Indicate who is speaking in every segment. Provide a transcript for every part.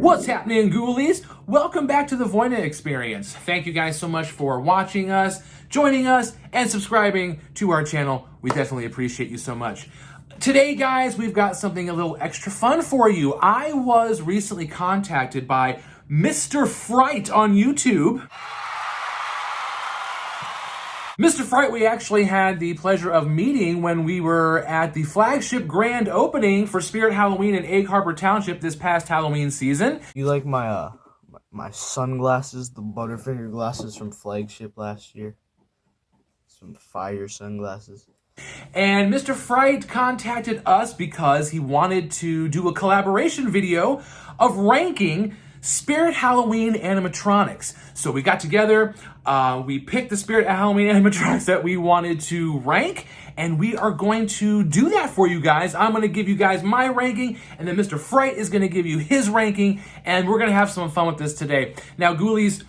Speaker 1: What's happening, ghoulies? Welcome back to the Voina experience. Thank you guys so much for watching us, joining us, and subscribing to our channel. We definitely appreciate you so much. Today, guys, we've got something a little extra fun for you. I was recently contacted by Mr. Fright on YouTube. Mr. Fright, we actually had the pleasure of meeting when we were at the flagship grand opening for Spirit Halloween in Egg Harbor Township this past Halloween season.
Speaker 2: You like my my sunglasses, the Butterfinger glasses from flagship last year? Some fire sunglasses.
Speaker 1: And Mr. Fright contacted us because he wanted to do a collaboration video of ranking Spirit Halloween animatronics. So we got together, we picked the Spirit Halloween animatronics that we wanted to rank, and we are going to do that for you guys. I'm going to give you guys my ranking, and then Mr. Fright is going to give you his ranking, and we're going to have some fun with this today. Now, ghoulies,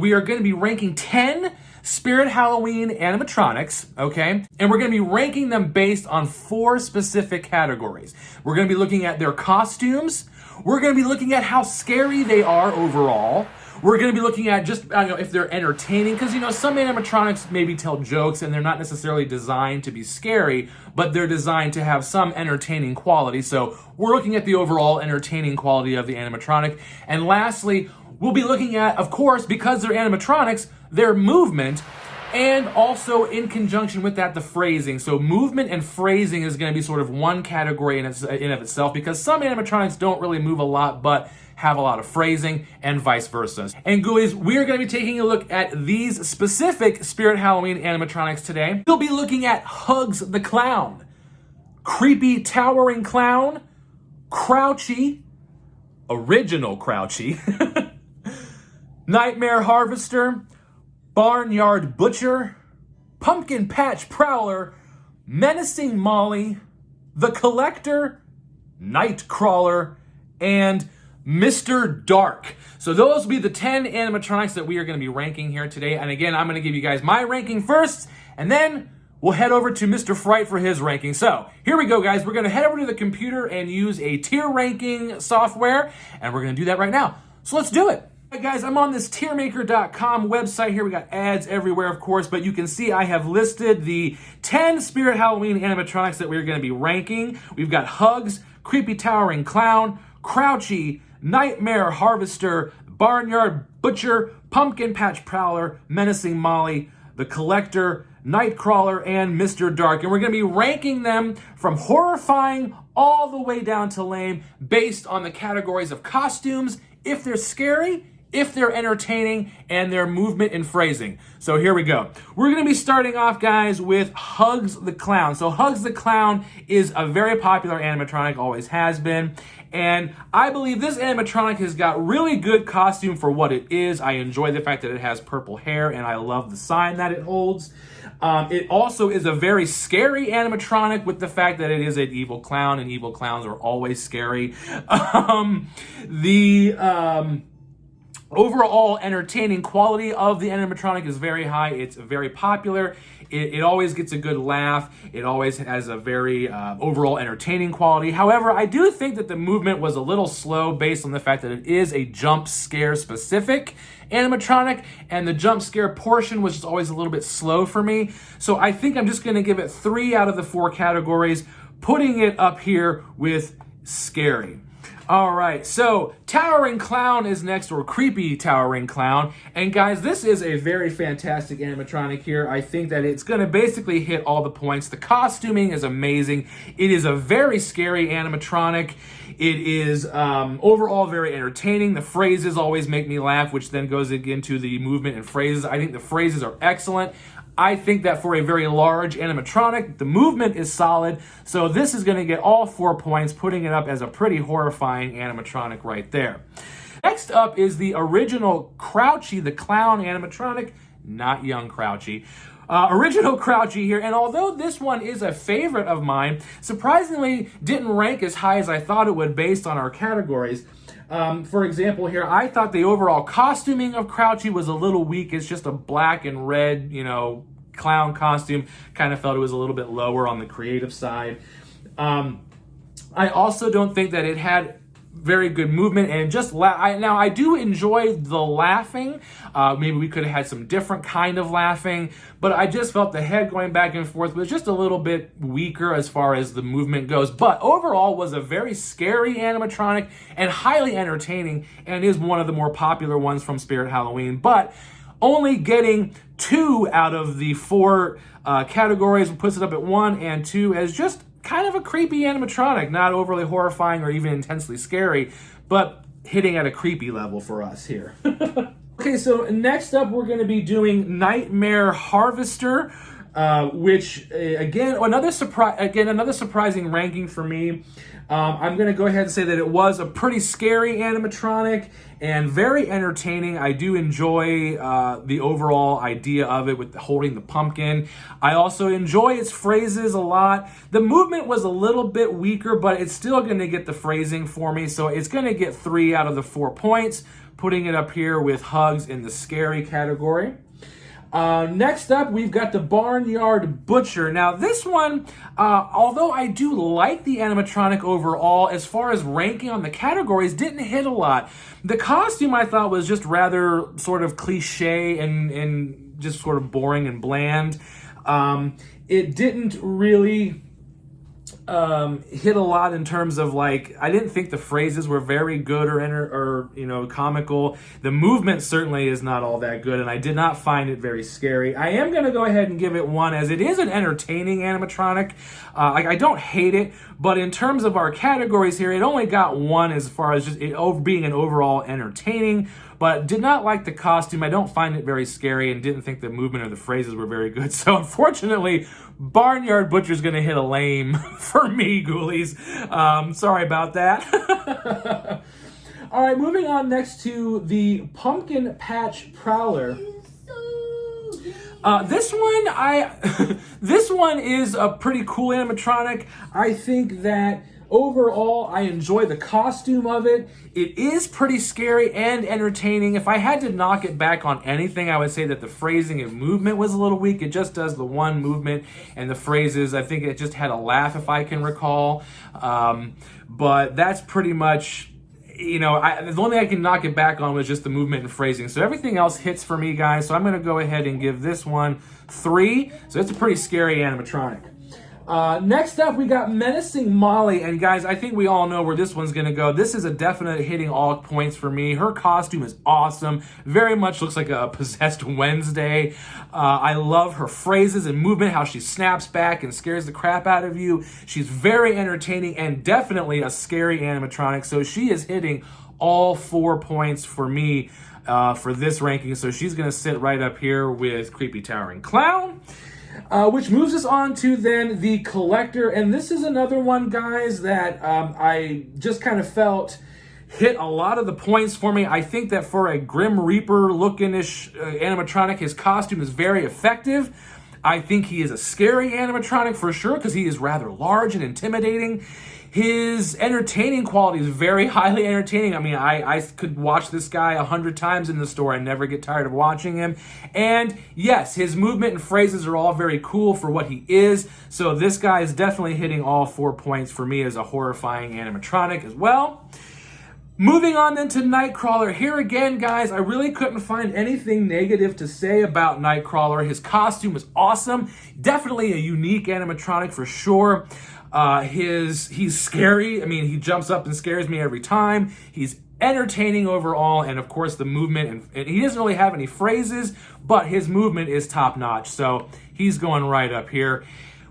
Speaker 1: we are going to be ranking 10 Spirit Halloween animatronics, okay? And we're going to be ranking them based on 4 specific categories. We're going to be looking at their costumes. We're going to be looking at how scary they are overall. We're going to be looking at just, if they're entertaining, because, some animatronics maybe tell jokes and they're not necessarily designed to be scary, but they're designed to have some entertaining quality. So we're looking at the overall entertaining quality of the animatronic. And lastly, we'll be looking at, of course, because they're animatronics, their movement, and also in conjunction with that, the phrasing. So movement and phrasing is going to be sort of one category in of itself, because some animatronics don't really move a lot, but have a lot of phrasing, and vice versa. And ghoulies, we are going to be taking a look at these specific Spirit Halloween animatronics today. We'll be looking at Hugz the Clown, Creepy Towering Clown, Crouchy, Original Crouchy, Nightmare Harvester, Barnyard Butcher, Pumpkin Patch Prowler, Menacing Molly, The Collector, Nightcrawler, and Mr. Dark. So those will be the 10 animatronics that we are going to be ranking here today. And again, I'm going to give you guys my ranking first, and then we'll head over to Mr. Fright for his ranking. So here we go, guys. We're going to head over to the computer and use a tier ranking software, and we're going to do that right now. So let's do it. All right, guys, I'm on this tiermaker.com website here. We got ads everywhere, of course, but you can see I have listed the 10 Spirit Halloween animatronics that we're going to be ranking. We've got Hugz, Creepy Towering Clown, Crouchy, Nightmare Harvester, Barnyard Butcher, Pumpkin Patch Prowler, Menacing Molly, The Collector, Nightcrawler, and Mr. Dark. And we're going to be ranking them from horrifying all the way down to lame based on the categories of costumes, if they're scary, if they're entertaining, and their movement and phrasing. So here we go. We're going to be starting off, guys, with Hugz the Clown. So Hugz the Clown is a very popular animatronic, always has been. And I believe this animatronic has got really good costume for what it is. I enjoy the fact that it has purple hair, and I love the sign that it holds. It also is a very scary animatronic with the fact that it is an evil clown, and evil clowns are always scary. Overall entertaining quality of the animatronic is very high. It's very popular. It always gets a good laugh. It always has a very overall entertaining quality. However, I do think that the movement was a little slow based on the fact that it is a jump scare specific animatronic, and the jump scare portion was just always a little bit slow for me. So I think I'm just going to give it 3 out of the 4 categories, putting it up here with scary. All right, so Towering Clown is next, or Creepy Towering Clown. And guys, this is a very fantastic animatronic here. I think that it's going to basically hit all the points. The costuming is amazing. It is a very scary animatronic. It is overall very entertaining. The phrases always make me laugh, which then goes into the movement and phrases. I think the phrases are excellent. I think that for a very large animatronic, the movement is solid. So this is going to get all 4 points, putting it up as a pretty horrifying animatronic right there. Next up is the original Crouchy the Clown animatronic, not young Crouchy. Original Crouchy here, and although this one is a favorite of mine, surprisingly didn't rank as high as I thought it would based on our categories. For example here, I thought the overall costuming of Crouchy was a little weak. It's just a black and red, clown costume. Kind of felt it was a little bit lower on the creative side. I also don't think that it had very good movement, and just now I do enjoy the laughing. Maybe we could have had some different kind of laughing, but I just felt the head going back and forth was just a little bit weaker as far as the movement goes. But overall was a very scary animatronic and highly entertaining, and is one of the more popular ones from Spirit Halloween. But only getting 2 out of the 4 categories puts it up at 1 and 2 as just kind of a creepy animatronic, not overly horrifying or even intensely scary, but hitting at a creepy level for us here. Okay, so next up we're going to be doing Nightmare Harvester, which again another surprising ranking for me. I'm going to go ahead and say that it was a pretty scary animatronic and very entertaining. I do enjoy the overall idea of it with holding the pumpkin. I also enjoy its phrases a lot. The movement was a little bit weaker, but it's still going to get the phrasing for me, so it's going to get 3 out of the 4 points, putting it up here with Hugz in the scary category. Next up, we've got the Barnyard Butcher. Now, this one, although I do like the animatronic overall, as far as ranking on the categories, didn't hit a lot. The costume, I thought, was just rather sort of cliche and just sort of boring and bland. It didn't really hit a lot in terms of, like, I didn't think the phrases were very good or comical. The movement certainly is not all that good, and I did not find it very scary. I am going to go ahead and give it 1, as it is an entertaining animatronic. I don't hate it, but in terms of our categories here, it only got 1 as far as just it being an overall entertaining, but did not like the costume. I don't find it very scary and didn't think the movement or the phrases were very good. So unfortunately, Barnyard Butcher's going to hit a lame for me, ghoulies. Sorry about that. All right, moving on next to the Pumpkin Patch Prowler. This one is a pretty cool animatronic. I think that overall, I enjoy the costume of it. It is pretty scary and entertaining. If I had to knock it back on anything, I would say that the phrasing and movement was a little weak. It just does the one movement, and the phrases, I think it just had a laugh, if I can recall. But that's pretty much, the only thing I can knock it back on was just the movement and phrasing. So everything else hits for me, guys. So I'm going to go ahead and give this one 3. So it's a pretty scary animatronic. Next up, we got Menacing Molly, and guys, I think we all know where this one's gonna go. This is a definite hitting all points for me. Her costume is awesome, very much looks like a possessed Wednesday. I love her phrases and movement, how she snaps back and scares the crap out of you. She's very entertaining and definitely a scary animatronic, so she is hitting all 4 points for me for this ranking, so she's gonna sit right up here with Creepy Towering Clown. Which moves us on to then the Collector, and this is another one, guys, that I just kind of felt hit a lot of the points for me. I think that for a Grim Reaper looking-ish animatronic, his costume is very effective. I think he is a scary animatronic for sure, because he is rather large and intimidating. His entertaining quality is very highly entertaining. I mean, I could watch this guy 100 times in the store and never get tired of watching him. And yes, his movement and phrases are all very cool for what he is. So this guy is definitely hitting all 4 points for me as a horrifying animatronic as well. Moving on then to Nightcrawler. Here again, guys, I really couldn't find anything negative to say about Nightcrawler. His costume was awesome. Definitely a unique animatronic for sure. He's scary. I mean, he jumps up and scares me every time. He's entertaining overall, and of course the movement, and he doesn't really have any phrases, but his movement is top notch, so he's going right up here.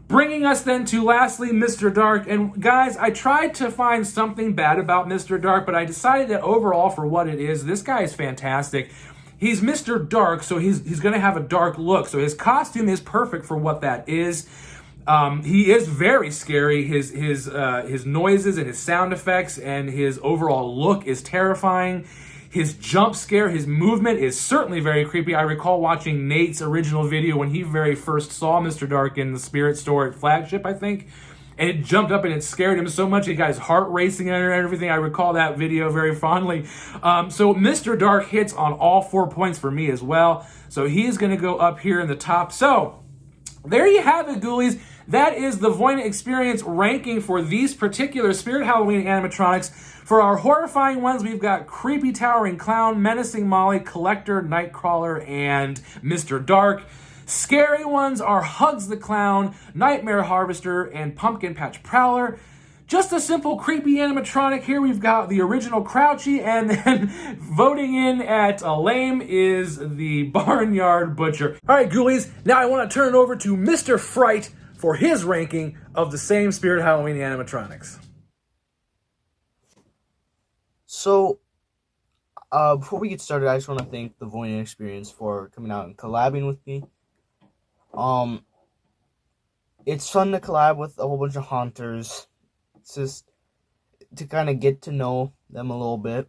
Speaker 1: Bringing us then to lastly Mr. Dark, and guys, I tried to find something bad about Mr. Dark, but I decided that overall for what it is, this guy is fantastic. He's Mr. Dark, so he's going to have a dark look, so his costume is perfect for what that is. He is very scary. His noises and his sound effects and his overall look is terrifying. His jump scare, his movement is certainly very creepy. I recall watching Nate's original video when he very first saw Mr. Dark in the Spirit store at Flagship, I think. And it jumped up and it scared him so much. It got his heart racing and everything. I recall that video very fondly. So Mr. Dark hits on all 4 points for me as well. So he is going to go up here in the top. So there you have it, ghoulies. that is the Voina Experience ranking for these particular Spirit Halloween animatronics. For our horrifying ones, we've got Creepy Towering Clown, Menacing Molly, Collector, Nightcrawler, and Mr. Dark. Scary ones are Hugz the Clown, Nightmare Harvester, and Pumpkin Patch Prowler. Just a simple creepy animatronic. Here we've got the original Crouchy, and then voting in at a lame is the Barnyard Butcher. All right, Ghoulies, now I want to turn it over to Mr. Fright for his ranking of the same Spirit Halloween animatronics.
Speaker 2: So, before we get started, I just want to thank the Voina Experience for coming out and collabing with me. It's fun to collab with a whole bunch of haunters. It's just to kind of get to know them a little bit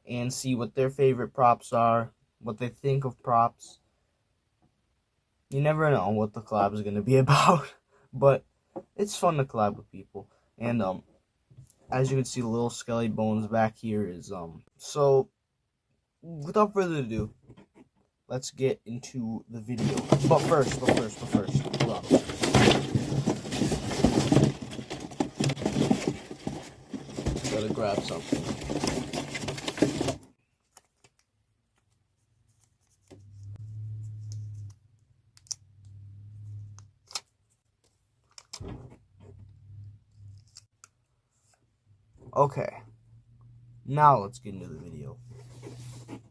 Speaker 2: and see what their favorite props are, what they think of props. You never know what the collab is going to be about, but it's fun to collab with people. And as you can see, the little skelly bones back here is so without further ado, let's get into the video. But first, hold on. Gotta grab something. Okay, now let's get into the video. Alright,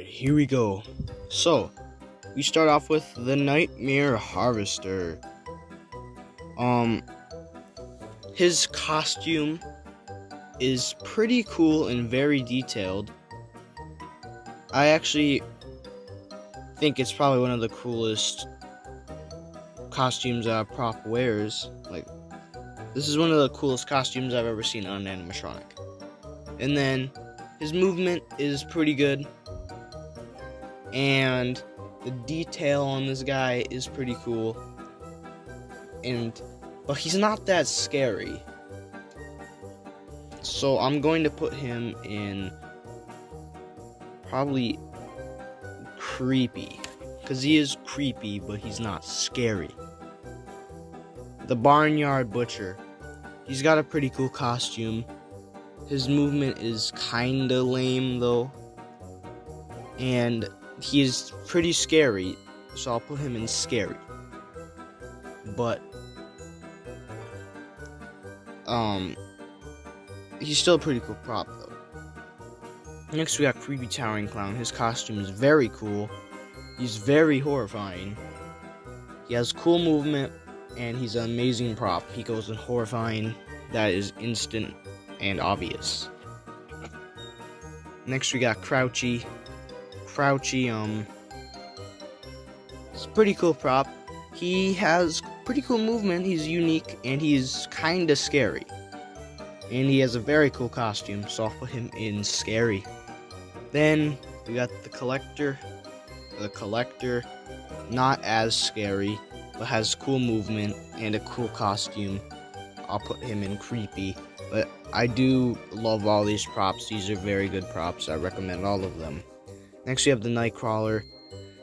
Speaker 2: here we go. So, we start off with the Nightmare Harvester. His costume is pretty cool and very detailed. I actually think it's probably one of the coolest costumes a prop wears. Like, this is one of the coolest costumes I've ever seen on an animatronic. And then his movement is pretty good, and the detail on this guy is pretty cool. But he's not that scary. So I'm going to put him in probably creepy, because he is creepy, but he's not scary. The Barnyard Butcher. He's got a pretty cool costume. His movement is kinda lame though, and he is pretty scary, so I'll put him in scary. But he's still a pretty cool prop though. Next we got Creepy Towering Clown. His costume is very cool. He's very horrifying. He has cool movement, and he's an amazing prop. He goes in horrifying. That is instant and obvious. Next we got Crouchy. Crouchy, it's a pretty cool prop. He has pretty cool movement. He's unique, and he's kinda scary. And he has a very cool costume, so I'll put him in scary. Then we got the Collector. The Collector, not as scary, but has cool movement and a cool costume. I'll put him in creepy. But I do love all these props. These are very good props. I recommend all of them. Next we have the Nightcrawler.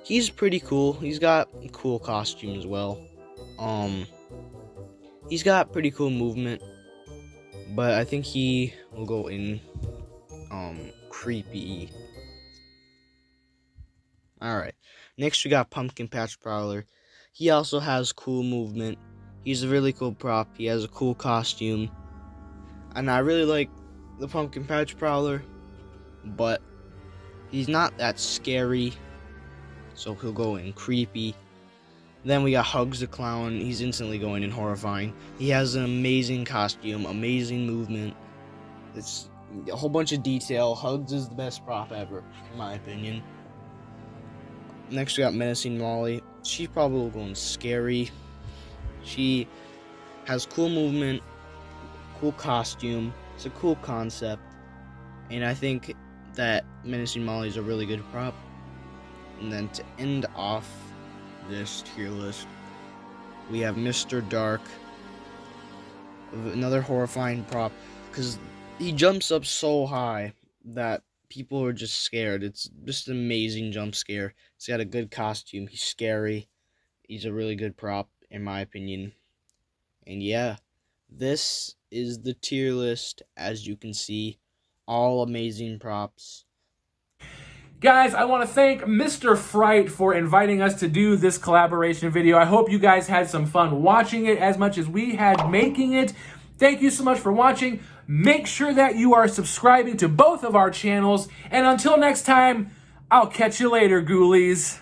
Speaker 2: He's pretty cool. He's got a cool costume as well. He's got pretty cool movement, but I think he will go in creepy. Alright, next we got Pumpkin Patch Prowler. He also has cool movement. He's a really cool prop. He has a cool costume, and I really like the Pumpkin Patch Prowler, but he's not that scary, so he'll go in creepy. Then we got Hugz the Clown. He's instantly going in horrifying. He has an amazing costume, amazing movement. It's a whole bunch of detail. Hugz is the best prop ever, in my opinion. Next we got Menacing Molly. She probably will go in scary. She has cool movement, cool costume. It's a cool concept, and I think that Menacing Molly is a really good prop. And then to end off this tier list, we have Mr. Dark, another horrifying prop, because he jumps up so high that people are just scared. It's just an amazing jump scare. He's got a good costume. He's scary. He's a really good prop, in my opinion. And yeah, this is the tier list, as you can see. All amazing props.
Speaker 1: Guys, I want to thank Mr. Fright for inviting us to do this collaboration video. I hope you guys had some fun watching it as much as we had making it. Thank you so much for watching. Make sure that you are subscribing to both of our channels. And until next time, I'll catch you later, ghoulies.